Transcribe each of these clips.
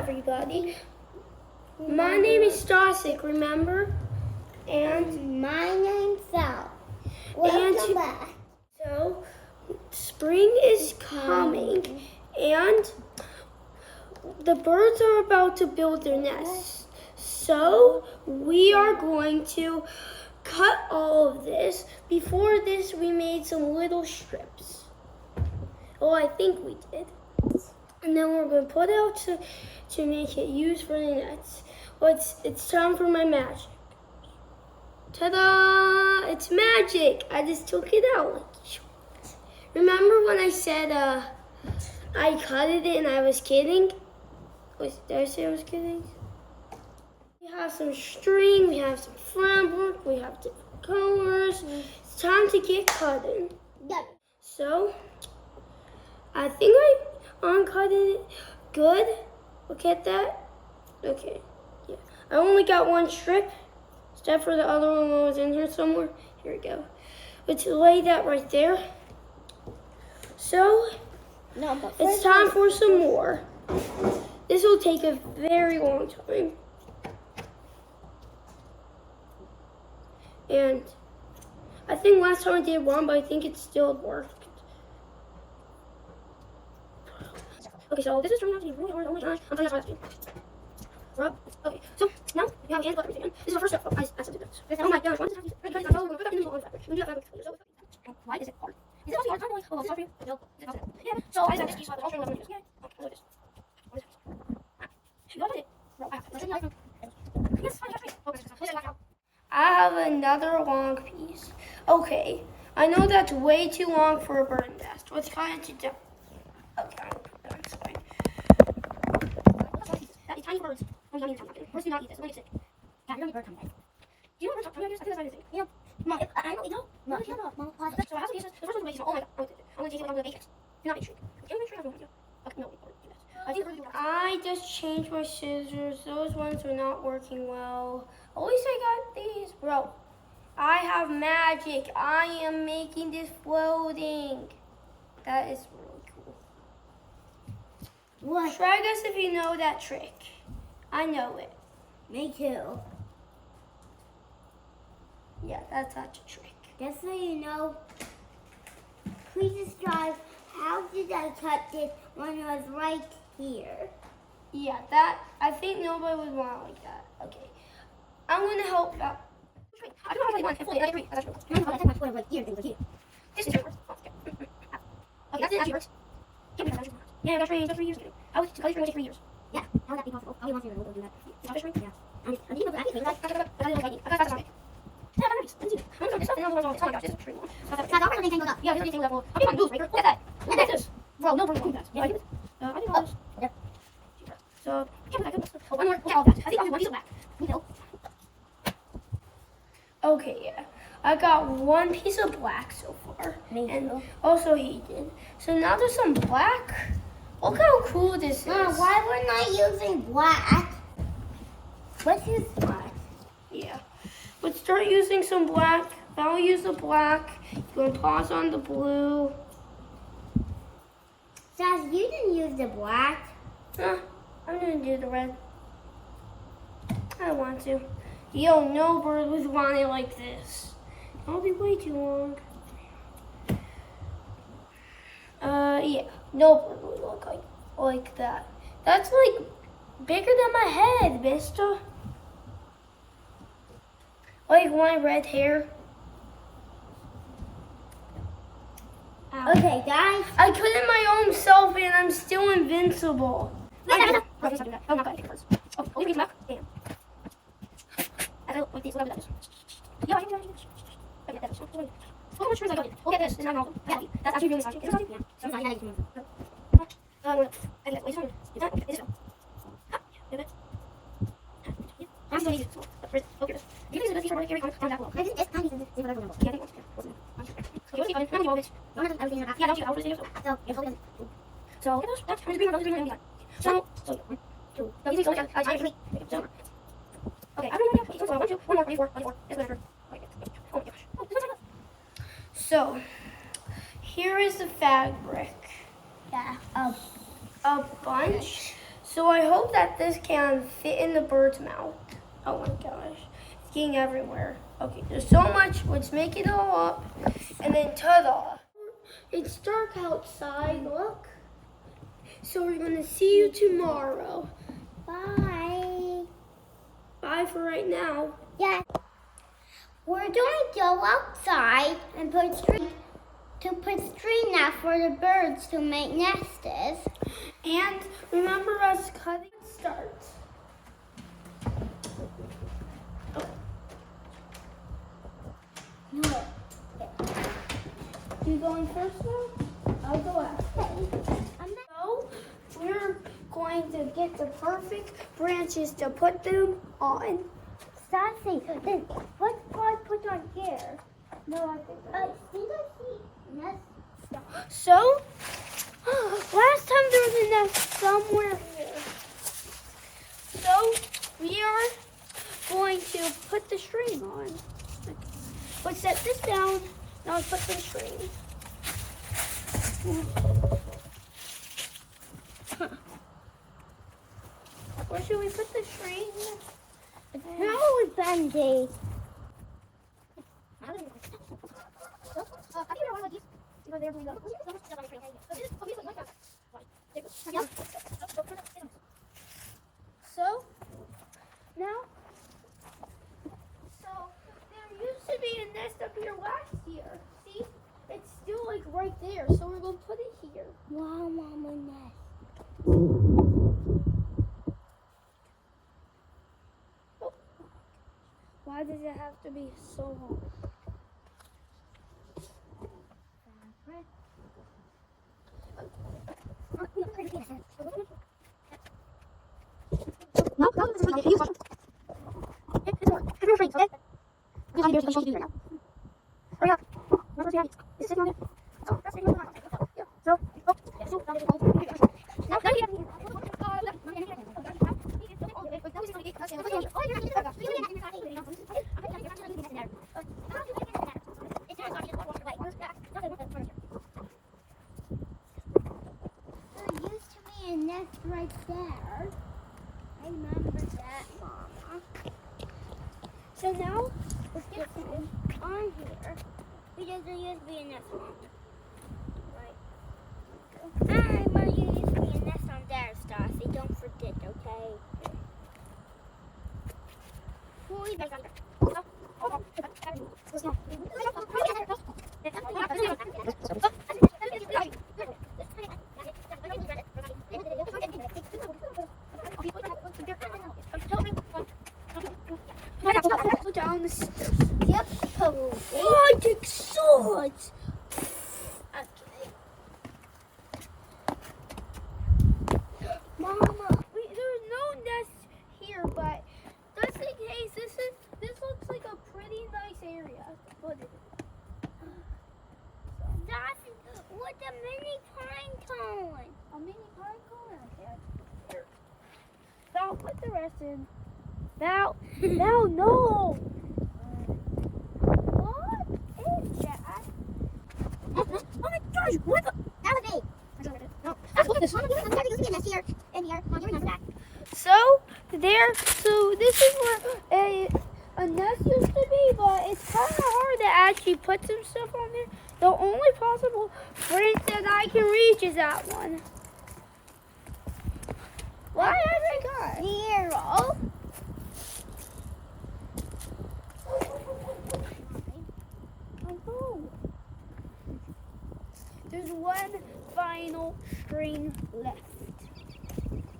everybody. My name is Stasik, remember? And my name's Sal. Welcome back. So, spring is coming, and the birds are about to build their nests. So, we are going to cut all of this. Before this, we made some little strips. Well, I think we did. And then we're going to put it out to make it used for the nets. Well, it's time for my magic. Ta-da! It's magic! I just took it out. Remember when I said I cut it and I was kidding? Did I say I was kidding? We have some string, we have some fabric, we have different colors. It's time to get cutting. Yep. So, I think I uncut it good. Look at that. Okay, yeah. I only got one strip. Except for the other one was in here somewhere. Here we go. Let's lay that right there. So, it's time for some more. This will take a very long time. And I think last time I did one, but I think it still worked. Okay, so this is turning out to be really hard. Oh my gosh, I'm trying to rub. Okay, so now we have hand butter again. This is our first step. Oh, I said this. Oh my gosh, why does it have to be? We're putting in the fabric. We do that fabric. Why is it hard? Is it hard? Oh, is it hard for you? No. Is it hard? Yeah. So I just have this piece of the whole string. Yeah. Okay, look at this. What is this? You got it. Yes, I have another long piece. Okay, I know that's way too long for a bird nest. Let's kind of do. Okay, that's fine. That is tiny birds. Birds do not eat this. Let me get sick. Yeah, you don't eat bird tongue. Do you know bird tongue? I think that's my thing. Yeah. Mom, I don't eat no. No, Mom. So I have to use this. The first one's oh my god. I'm going to take it. I'm going to bake it. Do not make sure. Can you make sure I have no idea? Okay, no, I just changed my scissors. Those ones are not working well. At least I got these. Bro, I have magic. I am making this floating. That is really cool. What? Try guess if you know that trick. I know it. Me too. Yeah, that's such a trick. Just so you know, please describe how did I cut this when it was right here? Yeah, that, I think nobody would want it like that. Okay. I'm going to help out. I don't know how to I agree. That's true. This is yours. Okay, that's it. That works. Yeah, that's 3 years ago. I was 3 years. Yeah, how would that be possible? How do you want me to do that? It's not fish. Yeah. And you know that I think I got that. Yeah, nice. Oh my gosh, this is true. that's also anything up. Yeah, this is anything level. I'll be on breaker. Look at that. Look at this. Bro, no, bro, that. Yeah, I did it. I think I'll just. Yeah. So, yeah, but I could. Oh, one more. Look at all that. I think I'll do one piece of black. Okay, yeah. I got one piece of black so far. And also he did. So now there's some black. Look how cool this is. Why we're not using black? Let's use black. Yeah. Let's start using some black. I'll use the black. You're gonna pause on the blue. Saz, you didn't use the black. I'm gonna do the red. I don't want to. Yo, no bird would want it like this. That'll be way too long. Yeah, no bird would look like that. That's like bigger than my head, mister. Like my red hair. Ow. Okay, guys. I cut it my own self and I'm still invincible. Oh, not bad. Oh, we can back. Damn. I don't like these, whatever that is. Yeah, I can do it. Okay, that is. Look how much trees I got. Look at this. It's not normal. Yeah, that's actually really nice. Is this something? Yeah. So it's not easy to move. Wait, sorry. Is that? Okay, is it? Do it. I'm so easy. Okay. You can use this for carry on that below. I think it's tiny to whatever level. Yeah, I think it's. Okay, what's the other? How many moments? One of them, everything in the Yeah, that's you. I'll put it in. So, you're holding. So, look at those. That's green, and we got. So, 1, 2. No, you see, so I 3. So, okay, I don't know. Okay, so 1, 2, 1 more, 24. It's better. Oh my gosh. Oh, this one's like that. So, here is the fabric. Yeah. A bunch. So I hope that this can fit in the bird's mouth. Oh my gosh, it's getting everywhere. Okay, there's so much. Let's make it all up, and then ta-da! It's dark outside. Look. So we're gonna see you tomorrow. Bye. Bye for right now. Yeah. We're going to go outside and put string out for the birds to make nests. And remember us cutting starts. No. You going first now? I'll go after. So we're going to get the perfect branches to put them on. Sassy, then what do I put on here? No, I think I see nest. So, last time there was a nest somewhere here. So, we are going to put the string on. Okay. Let's set this down. Now let's put the string. Where should we put the string? How is Bendy? So, now, there used to be a nest up here last year. See? It's still like right there. So we're going to put it here. Wow, Mama nest. Why does it have to be so long? There used to be a nest right there. I remember that, Mama. So now, let's get something. On here. Because there used to be a nest on there. Right. I remember you used to be a nest on there, Stassi. Don't forget, okay? Down the stairs. Yep, probably. Oh, I take swords. Okay. Mama. There's no nest here, but just in case, this looks like a pretty nice area to put it in. Stassi, with a mini pine cone. A mini pine cone? Okay. Here. Val, put the rest in. Val, no. What is that? Oh my gosh, what the? That was me. No. Look at this. Mama, there's a nest here and here. Mom, you remember that? So this is where a nest used to be, but it's kind of hard to actually put some stuff on there. The only possible branch that I can reach is that one. Why have I got? Zero. Oh. There's one final string left.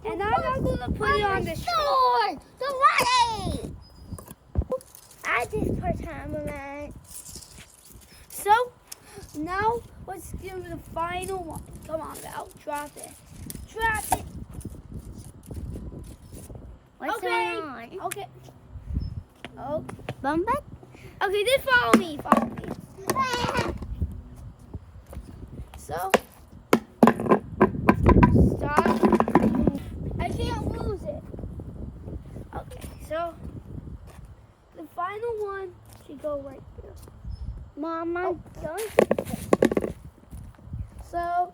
And I'm not going to put it on the sword. The ready. I just put time on that. So, now let's do the final one. Come on, Val. Drop it. Drop it. What's Okay. going on? Okay. Oh. Bumbut? Okay, then follow me. Follow me. So, stop. I can't lose it. Okay, so the final one should go right here. Mama, Oh. don't. So,